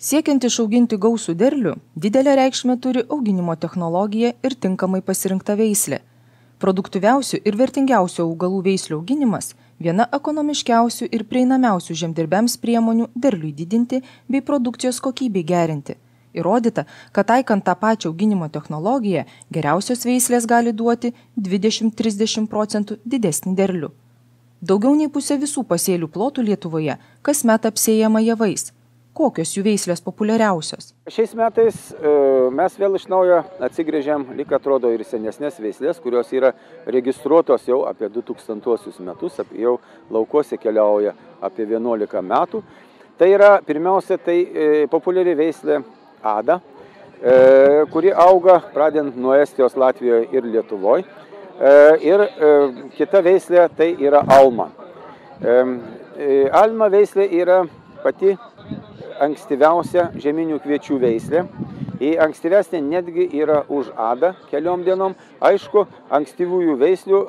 Siekiant išauginti gausų derlių, didelę reikšmę turi auginimo technologija ir tinkamai pasirinkta veislė. Produktyviausių ir vertingiausių augalų veislių auginimas – viena ekonomiškiausių ir prieinamiausių žemdirbiams priemonių derliui didinti bei produkcijos kokybei gerinti. Įrodyta, kad taikant tą pačią auginimo technologiją, geriausios veislės gali duoti 20–30% didesnį derlių. Daugiau nei pusė visų pasėlių plotų Lietuvoje kasmet apsėjama javais. Kokios jų veislės populiariausios? Šiais metais mes vėl iš naujo atsigrėžiam, lyg atrodo, ir senesnės veislės, kurios yra registruotos jau apie 2000 metus, jau laukuose keliauja apie 11 metų. Tai yra, pirmiausia, populiari veislė Ada, kuri auga pradedant nuo Estijos, Latvijoje ir Lietuvoje. Ir kita veislė tai yra Alma. Alma veislė yra pati ankstyviausia žeminių kviečių veislė. Ankstyvesnė netgi yra už Adą keliom dienom. Aišku, ankstyvųjų veislių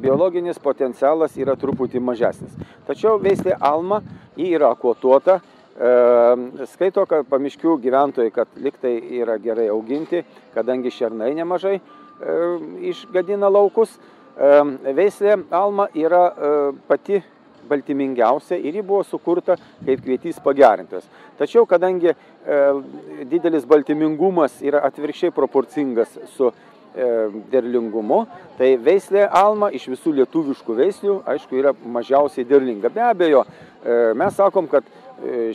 biologinis potencialas yra truputį mažesnis. Tačiau veislė Alma yra kvotuota. Skaito, kad pamiškių gyventojai, kad liktai yra gerai auginti, kadangi šernai nemažai išgadina laukus. Veislė Alma yra pati baltymingiausia ir ji buvo sukurta kaip kvietys pagerintas. Tačiau, kadangi didelis baltymingumas yra atvirkščiai proporcingas su derlingumu, tai veislė Alma iš visų lietuviškų veislių, aišku, yra mažiausiai derlinga. Be abejo, mes sakom, kad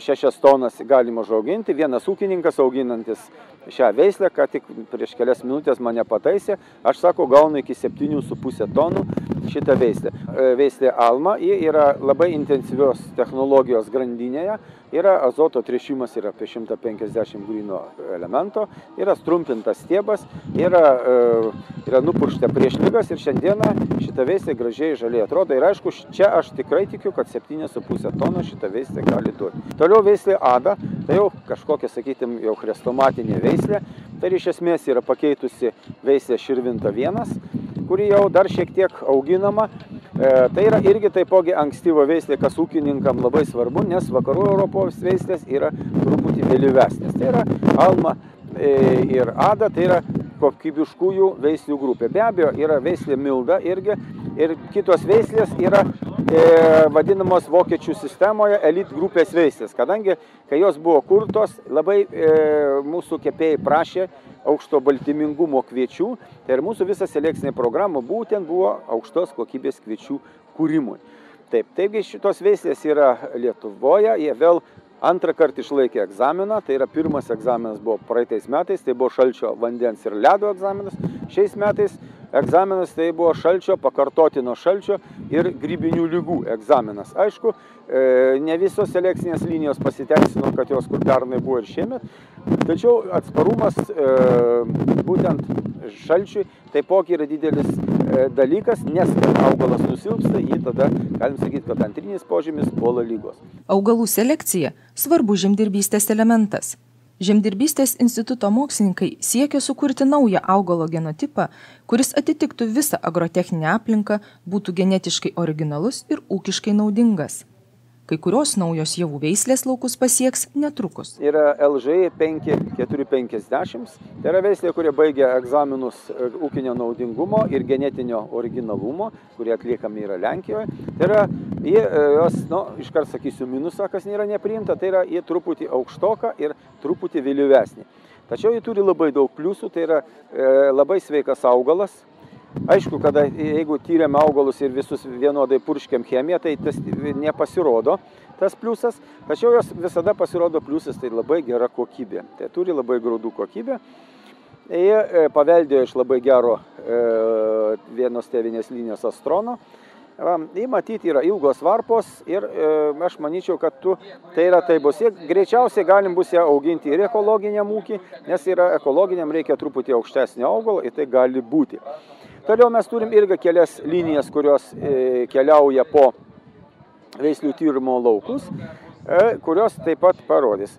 6 tonas galima užauginti. Vienas ūkininkas auginantis šią veislę, ką tik prieš kelias minutės mane pataisė, aš sako, gaunu iki 7,5 tonų šitą veislę. Veislė Alma yra labai intensyvios technologijos grandinėje, yra azoto tręšimas yra apie 150 gryno elemento, yra strumpintas stiebas, yra nupuršta prieš ligas ir šiandieną šitą veislę gražiai žaliai atrodo. Ir aišku, čia aš tikrai tikiu, kad 7,5 tonos šitą veislę gali duoti. Toliau veislė Ada, tai jau kažkokia, sakytum, jau chrestomatinė veislė. Tai iš esmės yra pakeitusi veislė Širvinta 1, kuri jau dar šiek tiek auginama. Tai yra irgi taipogi ankstyva veislė, kas ūkininkam labai svarbu, nes vakarų Europos veislės yra truputį vėlyvesnės. Tai yra Alma ir Ada, tai yra kokybiškųjų veislių grupė. Be abejo, yra veislė Milda irgi ir kitos veislės yra vadinamos vokiečių sistemoje elit grupės veislės, kadangi, kai jos buvo kurtos, labai mūsų kepėjai prašė aukšto baltymingumo kviečių, tai ir mūsų visa selekcinė programa būtent buvo aukštos kokybės kviečių kūrimui. Taigi šitos veislės yra Lietuvoje, jie vėl antrą kartą išlaikė egzaminą, tai yra pirmas egzaminas buvo praeitais metais, tai buvo šalčio, vandens ir ledo egzaminas, šiais metais egzaminas tai buvo šalčio, pakartotino šalčio ir grybinių ligų egzaminas. Aišku, ne visos selekcinės linijos pasiteisino, kad jos kur pernai buvo ir šiemet, tačiau atsparumas būtent šalčiui taipogi yra didelis dalykas, nes augalas nusilpsta, jį tada, galim sakyti, kad antrinis požymis puola lygos. Augalų selekcija – svarbus žemdirbystės elementas. Žemdirbystės instituto mokslininkai siekia sukurti naują augalo genotipą, kuris atitiktų visą agrotechninę aplinką, būtų genetiškai originalus ir ūkiškai naudingas. Kai kurios naujos javų veislės laukus pasieks netrukus. Yra LŽ 5450, tai yra veislė, kurie baigia egzaminus ūkinio naudingumo ir genetinio originalumo, kurie atliekami yra Lenkijoje. Tai yra, jos, iškart sakysiu minusą, kas nėra nepriimta, tai yra jie truputį aukštoka ir truputį vėlyvesnė. Tačiau jie turi labai daug pliusų, tai yra labai sveikas augalas. Aišku, kada jeigu tyrėme augalus ir visus vienodai purškiam chemiją, tai tas nepasirodo tas pliusas, tačiau jos visada pasirodo pliusas, tai labai gera kokybė. Tai turi labai graudų kokybę. Jie paveldėjo iš labai gero vienos tėvinės linijos Astrono. Jie matyti yra ilgos varpos ir aš manyčiau, kad tai bus. Greičiausiai galim bus ją auginti ir ekologiniam ūkį, nes yra ekologiniam reikia truputį aukštesnio augalo ir tai gali būti. Toliau mes turim irgi kelias linijas, kurios keliauja po veislių tyrimo laukus, kurios taip pat parodys.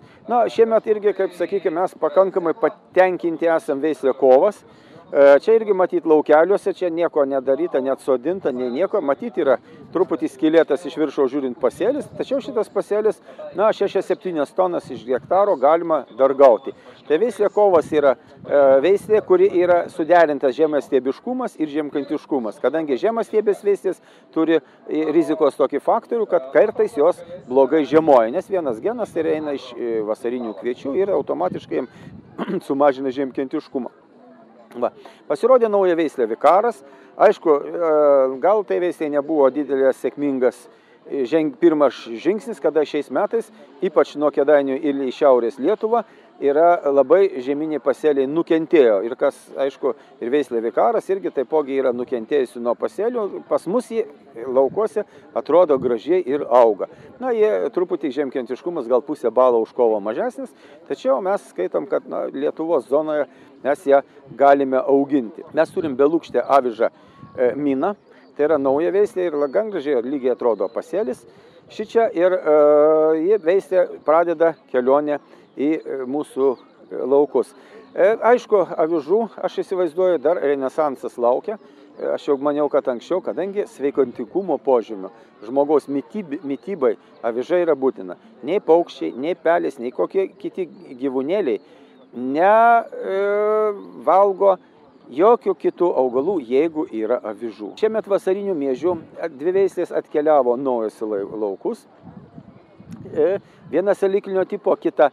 Šiemet irgi, kaip sakykime, mes pakankamai patenkinti esam veislė Kovas. Čia irgi matyti laukeliuose, čia nieko nedaryta, net sodinta, nei nieko. Matyti yra truputį skylėtas iš viršaus žiūrint pasėlis, tačiau šitas pasėlis, 6-7 tonas iš hektaro galima dar gauti. Tai veislė kovas yra veislė, kuri yra suderintas žemastiebiškumas ir žemkantiškumas. Kadangi žemastiebės veislės turi rizikos tokį faktorių, kad kartais jos blogai žiemoja, nes vienas genas tai eina iš vasarinių kviečių ir automatiškai sumažina žemkantiškumą. Pasirodė nauja veislė Vikaras. Aišku, gal tai veislė nebuvo didelės sėkmingas pirmas žingsnis, kada šiais metais, ypač nuo Kėdainių ir į šiaurės Lietuvą, yra labai žeminiai pasėliai nukentėjo. Ir kas, aišku, ir veislė Vikaras irgi taipogi yra nukentėjusi nuo pasėlių. Pas mus jie laukuose atrodo gražiai ir auga. Jie truputį žemkantiškumas gal pusę balo už kovo mažesnis, tačiau mes skaitom, kad Lietuvos zonoje mes ją galime auginti. Mes turim belukštę avižą Miną. Tai yra nauja veislė ir gan gražiai lygiai atrodo pasėlis. Šičia ir veislė pradeda kelionę į mūsų laukus. Aišku, avižų, aš įsivaizduoju, dar renesansas laukia. Aš jau maniau, kad anksčiau, kadangi sveikantikumo požymio žmogaus mitybai aviža yra būtina. Nei paukščiai, nei pelės, nei kokie kiti gyvūnėliai nevalgo jokių kitų augalų, jeigu yra avižų. Šiemet vasarinių miežių dvi veislės atkeliavo naujus laukus. Viena seliklinio tipo, kita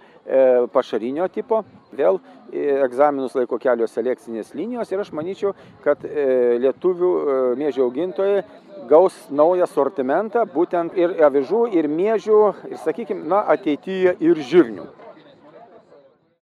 pašarinio tipo. Vėl egzaminus laiko kelios selekcinės linijos ir aš manyčiau, kad lietuvių miežių augintojai gaus naują sortimentą, būtent ir avižų, ir miežių, ir sakykime, ateityje ir žirnių.